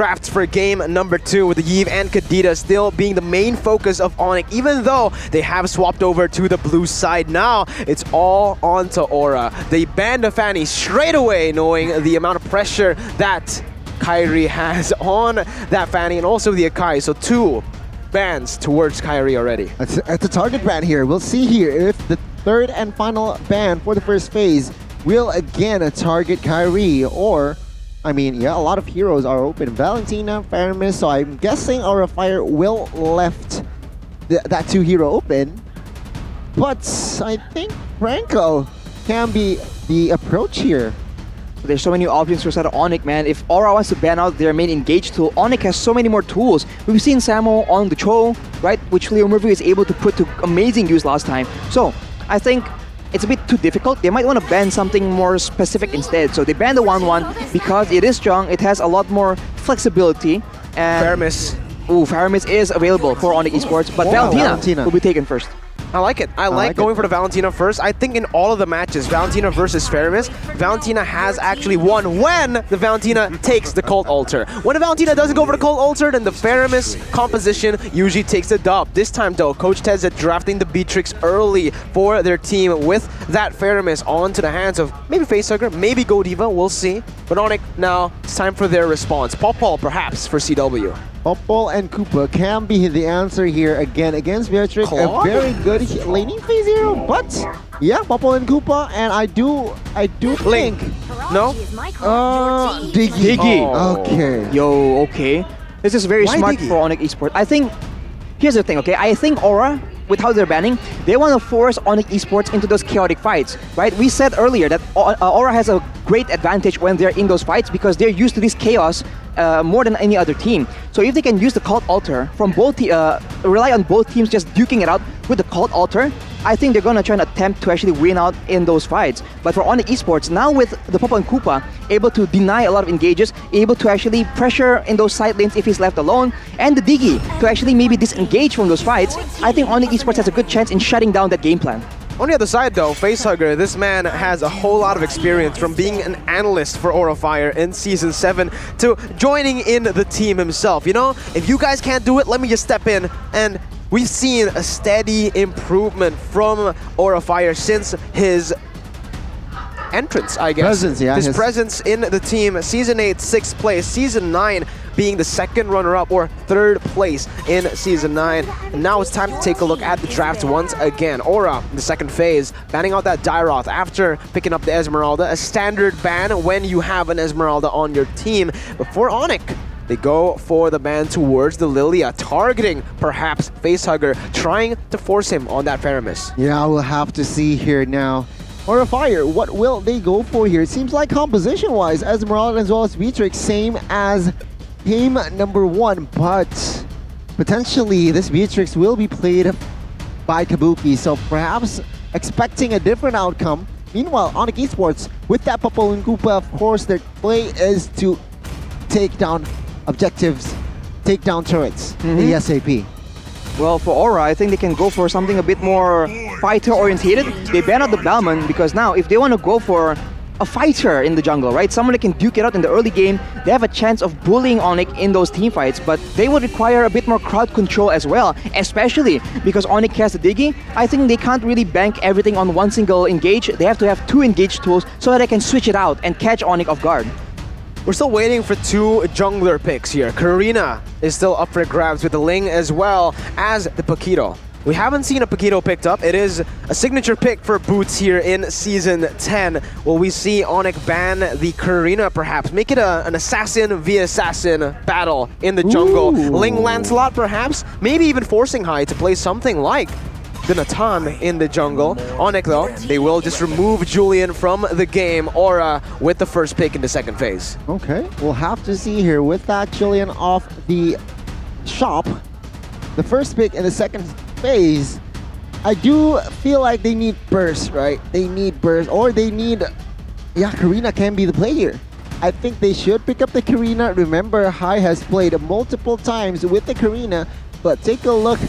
Drafts for game number 2 with the Yves and Kadita still being the main focus of Onic, even though they have swapped over to the blue side. Now it's all onto Aura. They banned the Fanny straight away, knowing the amount of pressure that Kyrie has on that Fanny and also the Akai. So 2 bans towards Kyrie already. That's a target ban here. We'll see here if the third and final ban for the first phase will again target Kyrie, or I mean, yeah, a lot of heroes are open. Valentina, Faramis, so I'm guessing Aura Fire will left that 2 hero open. But I think Franco can be the approach here. There's so many options for side of Onic, man. If Aura wants to ban out their main engage tool, Onic has so many more tools. We've seen Samo on the Cho, right, which Leo Murphy is able to put to amazing use last time. So I think it's a bit too difficult. They might want to ban something more specific instead. So they ban the 1-1 because it is strong. It has a lot more flexibility. And Faramis. Ooh, Faramis is available for Onic Esports, but Valentina will be taken first. I like it. I like going for the Valentina first. I think in all of the matches, Valentina versus Faramis, Valentina has actually won when the Valentina takes the Cult Altar. When the Valentina doesn't go for the Cult Altar, then the Faramis composition usually takes the dub. This time though, Coach Ted's drafting the Beatrix early for their team with that Faramis onto the hands of maybe Facehugger, maybe Godiva, we'll see. But Onic, now it's time for their response. Popol perhaps for CW. Popol and Koopa can be the answer here again against Beatrix. Claude? A very good laning phase hero, but yeah, Popol and Koopa, and I do think No? Diggy. Oh. Okay. Yo, okay. This is very Why smart Diggy? for Onic Esports. I think, here's the thing, okay? I think Aura, with how they're banning, they want to force Onic Esports into those chaotic fights, right? We said earlier that Aura has a great advantage when they're in those fights because they're used to this chaos more than any other team. So if they can use the Cult Altar from both, rely on both teams just duking it out with the Cult Altar, I think they're gonna try and attempt to actually win out in those fights. But for Onic Esports, now with the Popol and Koopa able to deny a lot of engages, able to actually pressure in those side lanes if he's left alone, and the Diggy to actually maybe disengage from those fights, I think Onic Esports has a good chance in shutting down that game plan. On the other side though, Facehugger, this man has a whole lot of experience from being an analyst for Aura Fire in Season 7 to joining in the team himself. You know, if you guys can't do it, let me just step in. And we've seen a steady improvement from Aura Fire since his entrance, I guess. Presence, yeah. His presence in the team. Season 8, 6th place. Season 9 being the second runner-up or 3rd place in Season 9. And now it's time to take a look at the draft once again. Aura, in the second phase, banning out that Dairoth after picking up the Esmeralda. A standard ban when you have an Esmeralda on your team. But for Onic, they go for the ban towards the Lilia, targeting perhaps Facehugger, trying to force him on that Faramis. Yeah, we'll have to see here now. Aura Fire, what will they go for here? It seems like composition-wise, Esmeralda as well as Beatrix, same as team number 1, but potentially this Beatrix will be played by Kabuki, so perhaps expecting a different outcome. Meanwhile, Onic Esports, with that Popol and Koopa, of course, their play is to take down objectives, take down turrets ASAP. Well, for Aura, I think they can go for something a bit more fighter-orientated. They ban out the Balmond because now, if they want to go for a fighter in the jungle, right? Someone that can duke it out in the early game, they have a chance of bullying Onic in those team fights, but they would require a bit more crowd control as well, especially because Onic has the Diggy. I think they can't really bank everything on one single engage. They have to have 2 engage tools so that they can switch it out and catch Onic off guard. We're still waiting for 2 jungler picks here. Karina is still up for grabs with the Ling as well as the Paquito. We haven't seen a Paquito picked up. It is a signature pick for Boots here in Season 10. Will we see Onic ban the Karina perhaps? Make it an assassin via assassin battle in the jungle. Ooh. Ling Lancelot perhaps? Maybe even forcing Hai to play something like the Natan in the jungle. Onic though, they will just remove Julian from the game. Aura with the first pick in the second phase. Okay, we'll have to see here with that Julian off the shop. The first pick in the second phase, I do feel like they need burst, right? They need burst, or they need, yeah, Karina can be the play here. I think they should pick up the Karina. Remember, Hai has played multiple times with the Karina, but take a look,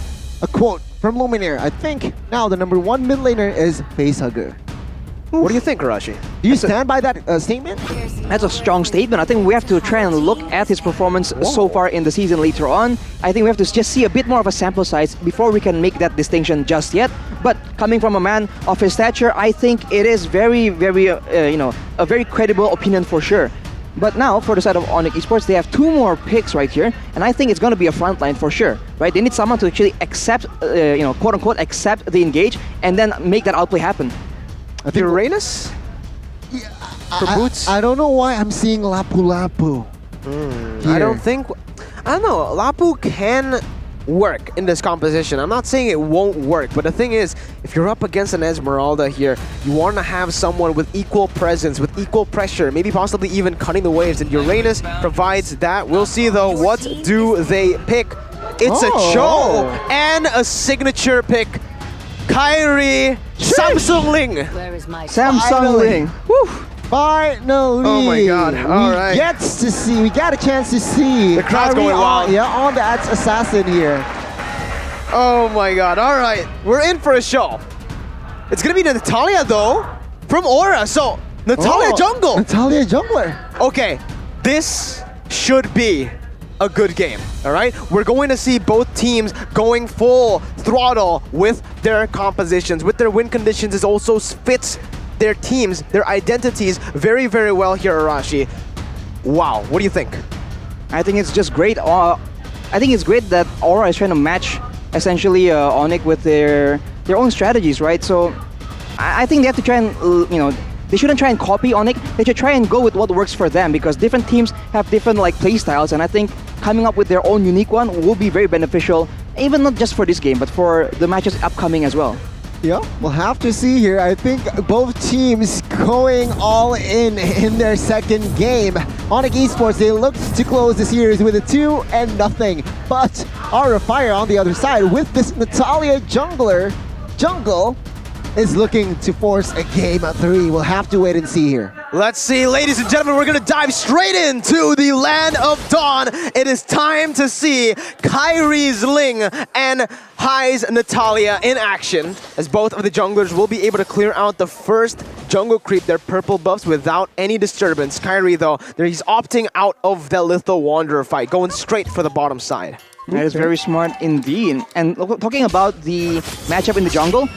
a quote from Luminaire. I think now the number 1 mid laner is Facehugger. What do you think, Arashi? Do you stand by that statement? That's a strong statement. I think we have to try and look at his performance so far in the season later on. I think we have to just see a bit more of a sample size before we can make that distinction just yet. But coming from a man of his stature, I think it is very, very, a very credible opinion for sure. But now, for the side of Onic Esports, they have 2 more picks right here, and I think it's going to be a frontline for sure, right? They need someone to actually accept, quote-unquote, accept the engage, and then make that outplay happen. I think Uranus? For Boots? I don't know why I'm seeing Lapu Lapu. I don't know. Lapu can work in this composition. I'm not saying it won't work, but the thing is, if you're up against an Esmeralda here, you want to have someone with equal presence, with equal pressure, maybe possibly even cutting the waves, and Uranus provides that. We'll see though, what do they pick? It's a Cho and a signature pick. Kyrie Samsung Ling. Samsung Ling. Woo. Finally! Oh my God! All right. We got a chance to see. The crowd's Kyrie going wild. on that assassin here. Oh my God! All right, we're in for a show. It's gonna be Natalia though, from Aura. So Natalia jungle. Natalia jungler. Okay, this should be a good game. All right, we're going to see both teams going full throttle with their compositions, with their win conditions. It also fits their teams, their identities very, very well here, Arashi. Wow, what do you think? I think it's just great. I think it's great that Aura is trying to match essentially Onic with their own strategies, right? So I think they have to try and, they shouldn't try and copy Onic. They should try and go with what works for them, because different teams have different play styles, and I think coming up with their own unique one will be very beneficial, even not just for this game, but for the matches upcoming as well. Yeah, we'll have to see here. I think both teams going all in their second game. Onic Esports, they looked to close the series with a 2-0. But Aura Fire on the other side with this Natalia jungle is looking to force a game 3. We'll have to wait and see here. Let's see, ladies and gentlemen, we're gonna dive straight into the land of Dawn. It is time to see Kyrie's Ling and Hai's Natalia in action, as both of the junglers will be able to clear out the first jungle creep, their purple buffs, without any disturbance. Kyrie, though, he's opting out of the Litho Wanderer fight, going straight for the bottom side. That is very smart indeed. And talking about the matchup in the jungle,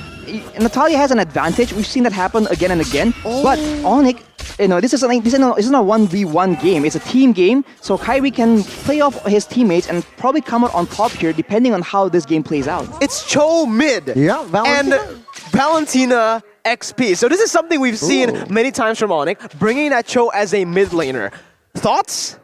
Natalia has an advantage. We've seen that happen again and again. But Onic, this isn't a 1v1 game. It's a team game. So Kyrie can play off his teammates and probably come out on top here, depending on how this game plays out. It's Cho mid. Yeah, Valentina. And Valentina XP. So this is something we've seen many times from Onic, bringing that Cho as a mid laner. Thoughts?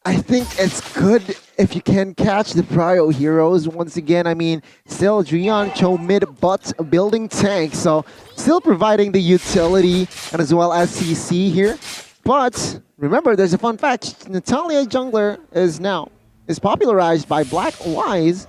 I think it's good if you can catch the prio heroes once again. I mean, still Drian, Cho mid, but building tank, so still providing the utility and as well as CC here. But remember, there's a fun fact. Natalia jungler is popularized by Black Wise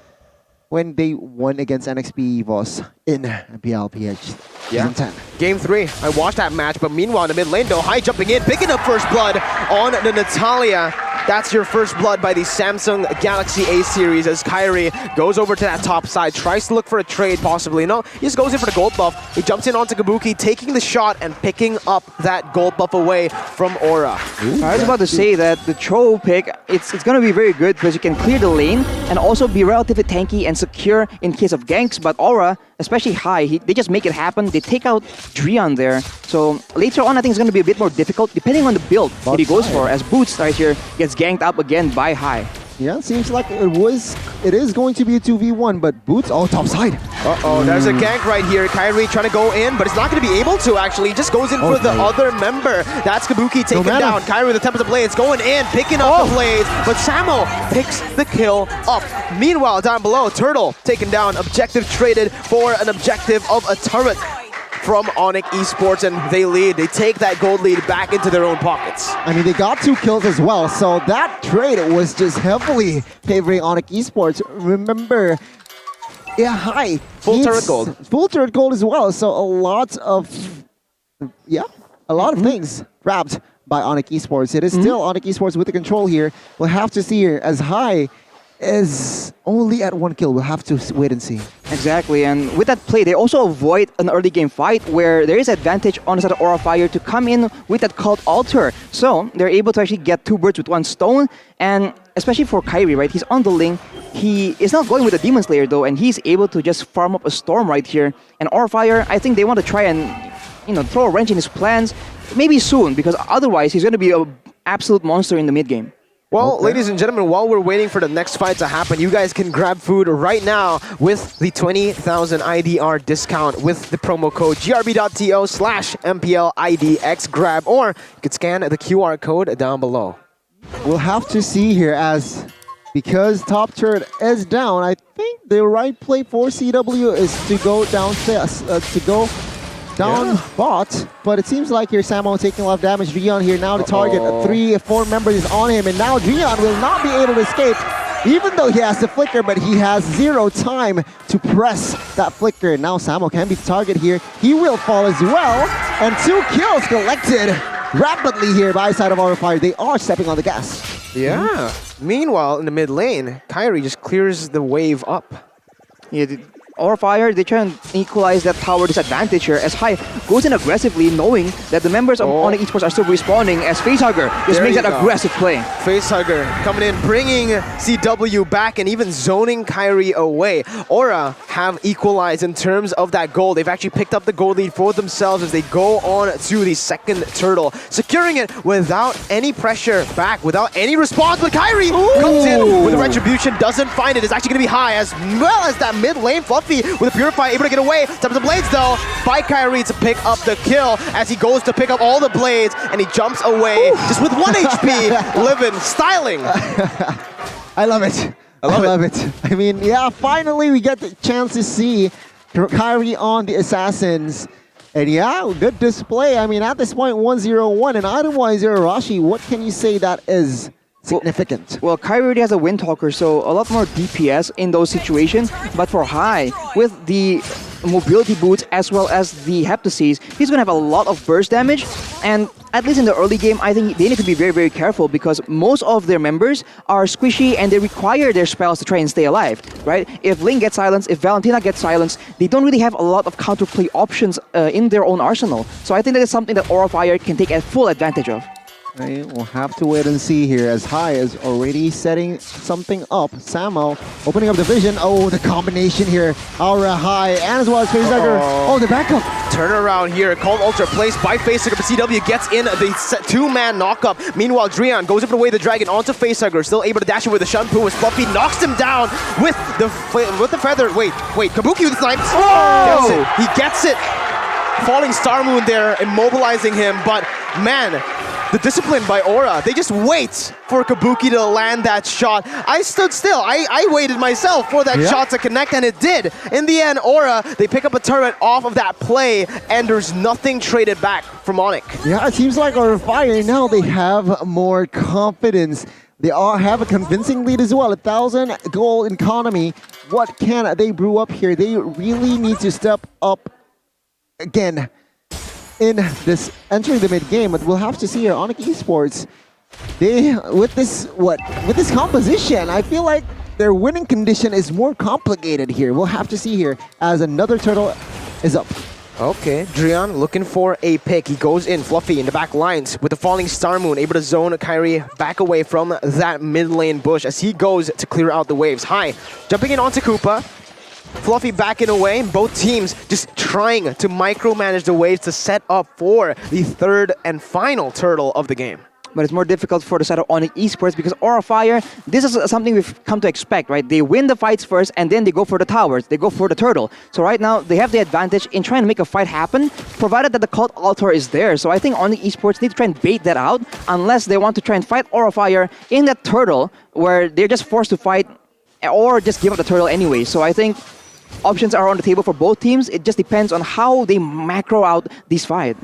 when they won against NXP EVOS in BLPH Season 10. Game 3. I watched that match, but meanwhile in the mid lane though, Hai jumping in, picking up first blood on the Natalia. That's your first blood by the Samsung Galaxy A series as Kyrie goes over to that top side, tries to look for a trade possibly. No, he just goes in for the gold buff. He jumps in onto Kabuki, taking the shot and picking up that gold buff away from Aura. I was about to say that the Cho pick, it's going to be very good because you can clear the lane and also be relatively tanky and secure in case of ganks. But Aura, especially Hai, they just make it happen. They take out Drian there. So later on, I think it's going to be a bit more difficult depending on the build that he goes for, as Boots right here gets ganked up again by Hai. Yeah, seems like it is going to be a 2v1, but Boots top side. There's a gank right here. Kyrie trying to go in, but it's not going to be able to actually. He just goes in for the other member. That's Kabuki taken down. Kyrie with the Tempest of Blades going in, picking up the Blades, but Samo picks the kill up. Meanwhile, down below, Turtle taken down. Objective traded for an objective of a turret from Onic Esports, and they lead. They take that gold lead back into their own pockets. I mean, they got 2 kills as well, so that trade was just heavily favoring Onic Esports. Remember, Hai full turret gold. Full turret gold as well, so a lot of things grabbed by Onic Esports. It is still Onic Esports with the control here. We'll have to see here as Hai is only at 1 kill. We'll have to wait and see. Exactly, and with that play, they also avoid an early game fight where there is advantage on the side of Aura Fire to come in with that cult altar. So they're able to actually get 2 birds with 1 stone, and especially for Kyrie, right? He's on the link. He is not going with the Demon Slayer though, and he's able to just farm up a storm right here. And Aura Fire, I think they want to try and throw a wrench in his plans, maybe soon, because otherwise he's going to be an absolute monster in the mid game. Well, ladies and gentlemen, while we're waiting for the next fight to happen, you guys can grab food right now with the 20,000 IDR discount with the promo code grb.to/MPLIDXgrab, or you could scan the QR code down below. We'll have to see here because top turret is down. I think the right play for CW is to go downstairs, bot, but it seems like here Samo taking a lot of damage. Dreon here now to target. 3-4 members is on him, and now Dreon will not be able to escape, even though he has the flicker, but he has 0 time to press that flicker. Now Samo can be the target here. He will fall as well, and 2 kills collected rapidly here by side of Aura Fire. They are stepping on the gas. Yeah. Meanwhile, in the mid lane, Kyrie just clears the wave up. Yeah, Aura Fire, they try and equalize that tower disadvantage here as High goes in aggressively, knowing that the members of Onic Esports are still respawning as Facehugger just makes that aggressive play. Facehugger coming in, bringing CW back and even zoning Kyrie away. Aura have equalized in terms of that goal. They've actually picked up the goal lead for themselves as they go on to the second turtle, securing it without any pressure back, without any response. But Kyrie comes in with a retribution, doesn't find it. It's actually going to be High, as well as that mid lane Fluffy with a Purify, able to get away. Top of the blades though, by Kyrie to pick up the kill as he goes to pick up all the blades and he jumps away just with 1 HP, living, styling. I love it. I love it. I mean, yeah, finally we get the chance to see Kyrie on the Assassins. And yeah, good display. I mean, at this point, 1-0-1 and item-wise, Rashi, what can you say that is significant? Well, Kyrie already has a Wind Talker, so a lot more DPS in those situations. But for High, with the mobility boots as well as the Heptases, he's going to have a lot of burst damage. And at least in the early game, I think they need to be very, very careful because most of their members are squishy and they require their spells to try and stay alive, right? If Ling gets silenced, if Valentina gets silenced, they don't really have a lot of counterplay options in their own arsenal. So I think that is something that Aura Fire can take a full advantage of. Right, we'll have to wait and see here as High is already setting something up. Samo opening up the vision. Oh, the combination here. Aura High and as well as Facehugger. Oh, the backup. Turn around here. Cold Ultra placed by Facehugger, but CW gets in the 2-man knockup. Meanwhile, Dreon goes up and away the dragon onto Facehugger, still able to dash it with the Shunpu as Fluffy knocks him down with the feather. Wait, Kabuki with the snipes. Oh! He gets it. Falling Star Moon there, immobilizing him, but man, the discipline by Aura, they just wait for Kabuki to land that shot. I stood still. I waited myself for that shot to connect, and it did. In the end, Aura, they pick up a turret off of that play, and there's nothing traded back from Onic. Yeah, it seems like Aura Fire now they have more confidence. They all have a convincing lead as well. 1,000 gold economy. What can they brew up here? They really need to step up again in this entering the mid game, but we'll have to see here. Onic Esports, they with this composition, I feel like their winning condition is more complicated here. We'll have to see here as another turtle is up. Okay, Dreon looking for a pick. He goes in, Fluffy in the back lines with the falling Star Moon, able to zone Kyrie back away from that mid lane bush as he goes to clear out the waves. High jumping in onto Koopa. Fluffy backing away, both teams just trying to micromanage the waves to set up for the third and final turtle of the game. But it's more difficult for the side of Onic Esports because Aura Fire, this is something we've come to expect, right? They win the fights first and then they go for the towers, they go for the turtle. So right now, they have the advantage in trying to make a fight happen, provided that the cult altar is there. So I think Onic Esports need to try and bait that out unless they want to try and fight Aura Fire in that turtle where they're just forced to fight or just give up the turtle anyway. So I think options are on the table for both teams. It just depends on how they macro out this fight.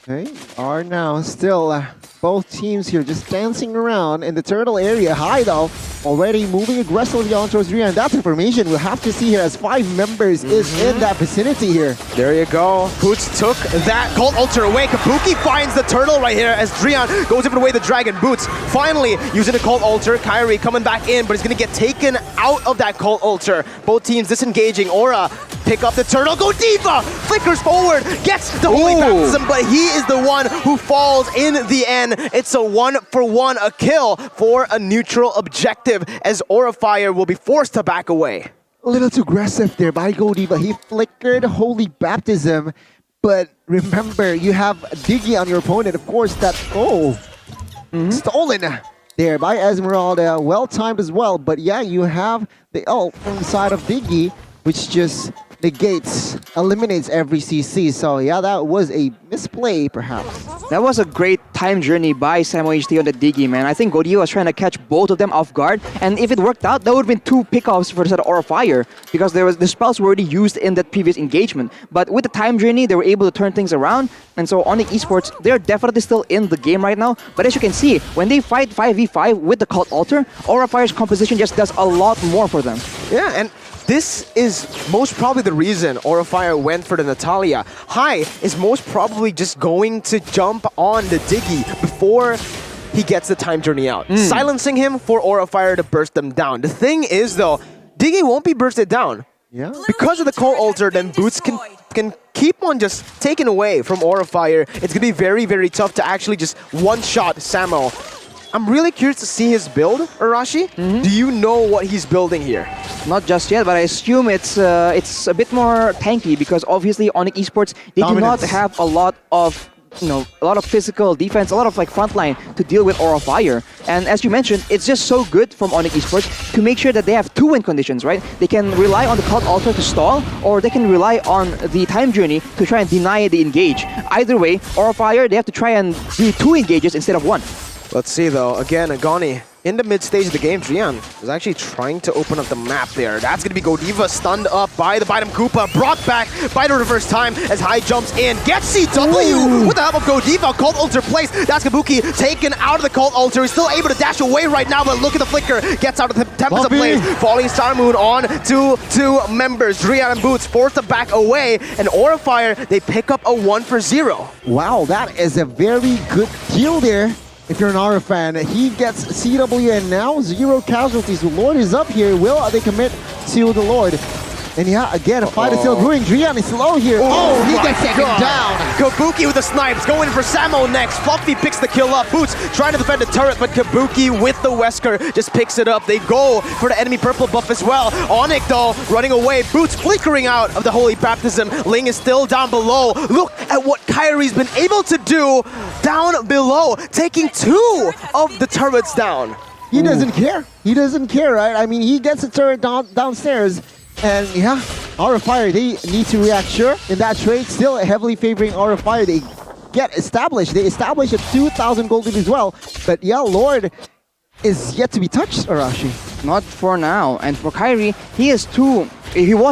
Okay, are now still both teams here just dancing around in the turtle area. High though, already moving aggressively on towards Rian. That's information we'll have to see here as 5 members is in that vicinity here. There you go. Boots took that Cult Ultra away. Kabuki finds the turtle right here as Drian goes over away the dragon. Boots finally using the Cult Ultra. Kyrie coming back in, but he's going to get taken out of that Cult Ultra. Both teams disengaging. Aura pick up the turtle. Go Diva! Flickers forward, gets the Holy Baptism, but he is the one who falls in the end. It's a 1-for-1, a kill for a neutral objective as Aura Fire will be forced to back away. A little too aggressive there by Godiva. He flickered Holy Baptism, but remember, you have Diggy on your opponent. Of course, that stolen there by Esmeralda. Well timed as well, but yeah, you have the ult from the side of Diggy, which just eliminates every CC. So yeah, that was a misplay perhaps. That was a great time journey by Samo HT on the Diggy, man. I think Godiva was trying to catch both of them off guard, and if it worked out, that would have been 2 pickoffs for the side of Aura Fire, because the spells were already used in that previous engagement. But with the time journey, they were able to turn things around, and so Onic Esports, they're definitely still in the game right now. But as you can see, when they fight 5v5 with the Cult Altar, Aura Fire's composition just does a lot more for them. Yeah, and this is most probably the reason Aura Fire went for the Natalia. Hai is most probably just going to jump on the Diggy before he gets the time journey out, silencing him for Aura Fire to burst them down. The thing is though, Diggy won't be bursted down. Yeah. Because of the Cult Altar, then Boots can keep on just taken away from Aura Fire. It's going to be very, very tough to actually just one-shot Samo. I'm really curious to see his build, Arashi. Do you know what he's building here? Not just yet, but I assume it's a bit more tanky, because obviously Onic Esports, they do not have a lot of physical defense, a lot of like frontline to deal with Aura Fire. And as you mentioned, it's just so good from Onic Esports to make sure that they have 2 win conditions, right? They can rely on the Cult Altar to stall, or they can rely on the time journey to try and deny the engage. Either way, Aura Fire, they have to try and do 2 engages instead of 1. Let's see though, again, Agani in the mid stage of the game. Drian is actually trying to open up the map there. That's going to be Godiva stunned up by the Bidem Koopa, brought back by the reverse time as Hai jumps in, gets CW with the help of Godiva. Cult Altar place. That's Kabuki taken out of the Cult Altar. He's still able to dash away right now, but look at the flicker. Gets out of the Tempest of Blaze. Falling Star Moon on to 2 members. Drian and Boots forced to back away, and Aura Fire, they pick up a 1-for-0. Wow, that is a very good deal there. If you're an Aura fan, he gets CW and now 0 casualties. The Lord is up here. Will they commit to the Lord? And yeah, again, a fight is still brewing. Drian is low here. Oh, he gets taken down. Kabuki with the snipes, going for Samo next. Fluffy picks the kill up. Boots trying to defend the turret, but Kabuki with the Wesker just picks it up. They go for the enemy purple buff as well. Onic though, running away. Boots flickering out of the Holy Baptism. Ling is still down below. Look at what Kyrie's been able to do down below, taking 2 of the turrets down. He doesn't care. He doesn't care, right? I mean, he gets the turret downstairs. And yeah, Aura Fire, they need to react, sure. In that trade, still heavily favoring Aura Fire. They get established. They establish at 2,000 gold as well. But yeah, Lord is yet to be touched, Arashi. Not for now. And for Kyrie, he was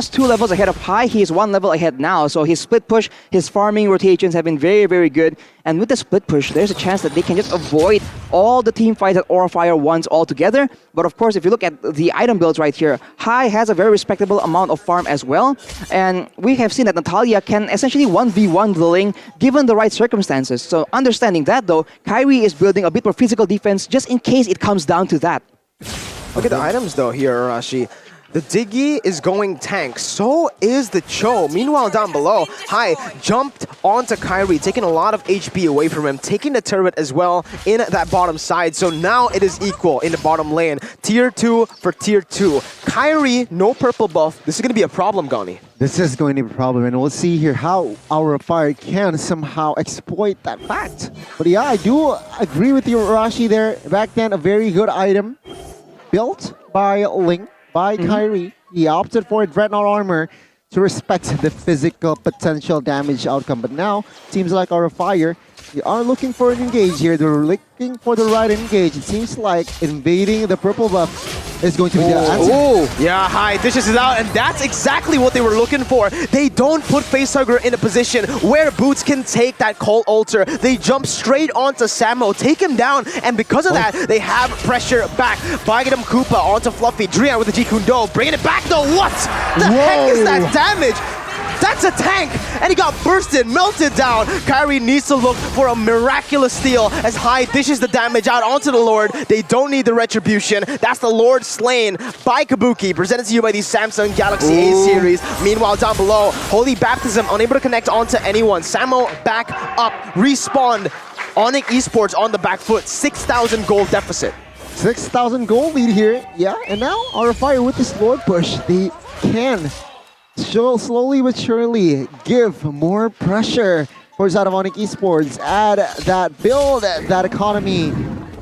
2 levels ahead of Hai. He is 1 level ahead now. So his split push, his farming rotations have been very, very good. And with the split push, there's a chance that they can just avoid all the team fights that Aura Fire wants altogether. But of course, if you look at the item builds right here, Hai has a very respectable amount of farm as well. And we have seen that Natalia can essentially 1v1 the Ling given the right circumstances. So understanding that though, Kyrie is building a bit more physical defense just in case it comes down to that. Look at the items though here, Arashi. The Diggy is going tank, so is the Cho. Meanwhile, down below, Hai jumped onto Kyrie, taking a lot of HP away from him, taking the turret as well in that bottom side. So now it is equal in the bottom lane. Tier 2 for Tier 2. Kyrie, no purple buff. This is going to be a problem, Gani. This is going to be a problem, and we'll see here how Aura Fire can somehow exploit that fact. But yeah, I do agree with you, Arashi, there. Back then, a very good item built by Ling. By Kyrie. He opted for a Dreadnought armor to respect the physical potential damage outcome. But now, seems like Aura Fire They are looking for an engage here. They're looking for the right engage. It seems like invading the purple buff is going to be the answer. Oh, yeah, High Dishes is out, and that's exactly what they were looking for. They don't put Facehugger in a position where Boots can take that Cult Altar. They jump straight onto Samo, take him down, and because of that, they have pressure back. Bygedam Koopa onto Fluffy. Drian with the Ji Kundo, bringing it back though. What the heck is that damage? That's a tank! And he got bursted, melted down. Kyrie needs to look for a miraculous steal as High dishes the damage out onto the Lord. They don't need the retribution. That's the Lord slain by Kabuki, presented to you by the Samsung Galaxy A series. Meanwhile, down below, Holy Baptism unable to connect onto anyone. Samo back up, respawned. Onic Esports on the back foot, 6,000 gold deficit. 6,000 gold lead here. Yeah, and now RFI with this Lord push, they can slowly but surely give more pressure for the side of Onic Esports. Add that build, that economy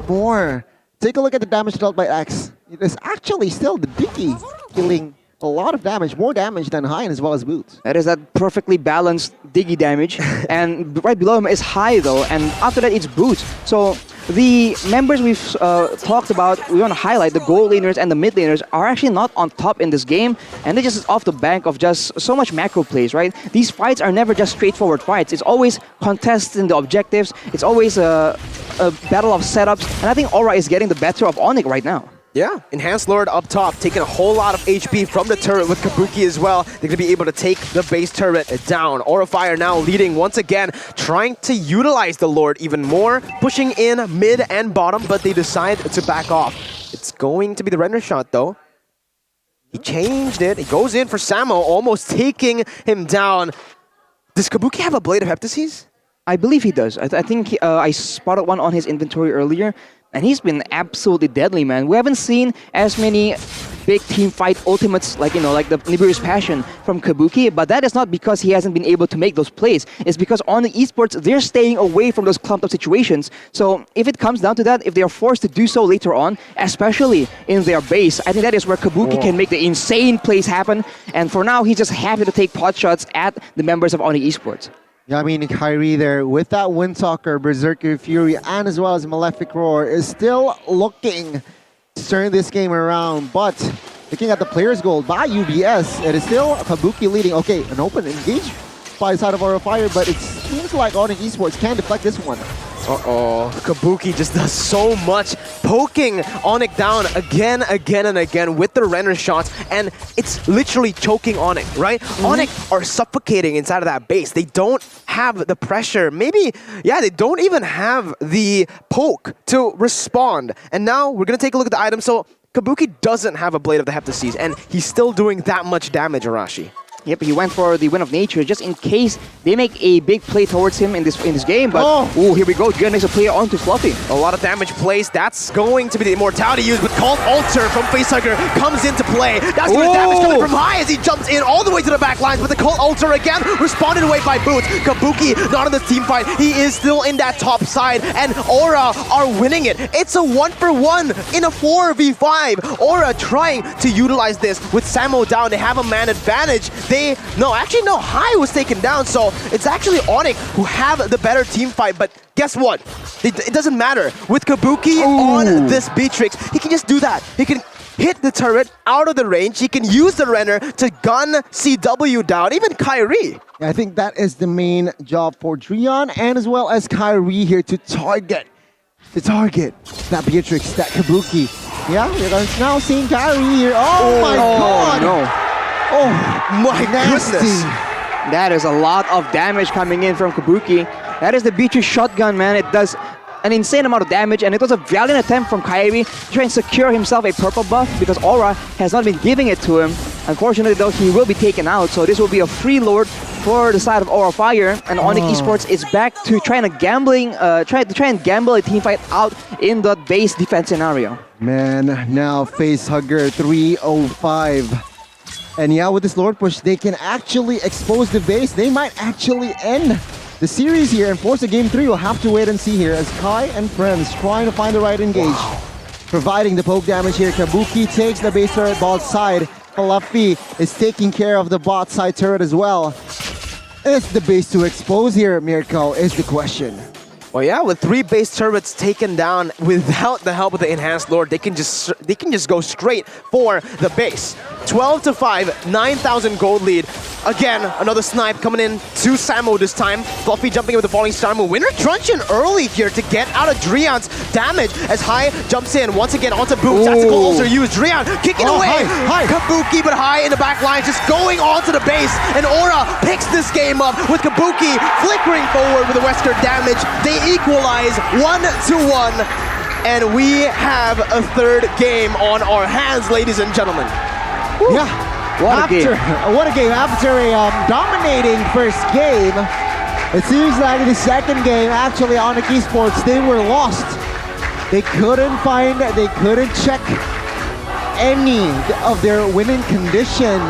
more. Take a look at the damage dealt by X. It is actually still the Dicky dealing a lot of damage, more damage than High as well as Boots. That is that perfectly balanced Diggy damage. And right below him is High though, and after that it's Boots. So the members we've talked about, we want to highlight the gold laners and the mid laners are actually not on top in this game, and they're just off the bank of just so much macro plays, right? These fights are never just straightforward fights. It's always contests in the objectives. It's always a battle of setups, and I think Aura is getting the better of Onic right now. Yeah, Enhanced Lord up top, taking a whole lot of HP from the turret with Kabuki as well. They're going to be able to take the base turret down. Aura Fire now leading once again, trying to utilize the Lord even more, pushing in mid and bottom, but they decide to back off. It's going to be the render shot though. He changed it. He goes in for Samo, almost taking him down. Does Kabuki have a Blade of Heptases? I believe he does. I think I spotted one on his inventory earlier. And he's been absolutely deadly, man. We haven't seen as many big team fight ultimates like the Nibiru's Passion from Kabuki, but that is not because he hasn't been able to make those plays. It's because on the esports, they're staying away from those clumped up situations. So if it comes down to that, if they are forced to do so later on, especially in their base, I think that is where Kabuki can make the insane plays happen. And for now, he's just happy to take pot shots at the members of Onic Esports. Yeah, I mean, Kyrie there with that Windtalker, Berserker Fury, and as well as Malefic Roar is still looking to turn this game around. But looking at the player's gold by UBS, it is still Kabuki leading. Okay, an open engage by the side of Aura Fire, but it seems like Onic Esports can deflect this one. Uh-oh, Kabuki just does so much, poking Onic down again and again with the render shots, and it's literally choking Onic, right? Onic are suffocating inside of that base. They don't have the pressure. Maybe, yeah, they don't even have the poke to respond. And now we're going to take a look at the item. So Kabuki doesn't have a Blade of the Heptases, and he's still doing that much damage, Arashi. Yep, he went for the Wind of Nature just in case they make a big play towards him in this game. But here we go. Drian makes a play onto Fluffy. A lot of damage placed. That's going to be the immortality used with Cult Altar from Facehugger comes into play. That's where the damage coming from High as he jumps in all the way to the back lines. But the Cult Altar again responded away by Boots. Kabuki not in the team fight. He is still in that top side, and Aura are winning it. It's a 1-for-1 in a 4v5. Aura trying to utilize this with Samo down. They have a man advantage. High was taken down, so it's actually Onic who have the better team fight, but guess what? It doesn't matter. With Kabuki on this Beatrix, he can just do that. He can hit the turret out of the range, he can use the Renner to gun CW down, even Kyrie. I think that is the main job for Drian and as well as Kyrie here to target that Beatrix, that Kabuki. Yeah, we're now seeing Kyrie here. Oh my god! No. Oh my goodness! That is a lot of damage coming in from Kabuki. That is the Beatrix shotgun, man. It does an insane amount of damage, and it was a valiant attempt from Kyrie to try and secure himself a purple buff because Aura has not been giving it to him. Unfortunately, though, he will be taken out, so this will be a free Lord for the side of Aura Fire, and Onic Esports is back to try and gamble a team fight out in the base defense scenario. Man, now Facehugger 305. And yeah, with this Lord push, they can actually expose the base. They might actually end the series here and force a game 3. We'll have to wait and see here as Kai and friends trying to find the right engage. Providing the poke damage here. Kabuki takes the base turret bot side. Fluffy is taking care of the bot side turret as well. Is the base to expose here, Mirko, is the question. Well, yeah, with 3 base turrets taken down without the help of the enhanced lord, they can just go straight for the base. 12-5, 9,000 gold lead. Again, another snipe coming in to Samo this time. Fluffy jumping in with the falling star move. Winner truncheon early here to get out of Drian's damage as Hai jumps in once again onto Boom. Tactical ulcer used. Drian kicking away. Hai. Kabuki, but Hai in the back line just going onto the base. And Aura picks this game up with Kabuki flickering forward with the Wesker damage. They equalize 1-1. And we have a 3rd game on our hands, ladies and gentlemen. Woo. Yeah. What a game. After a dominating first game, it seems like the second game, actually, Onic Esports, they were lost. They couldn't check any of their winning condition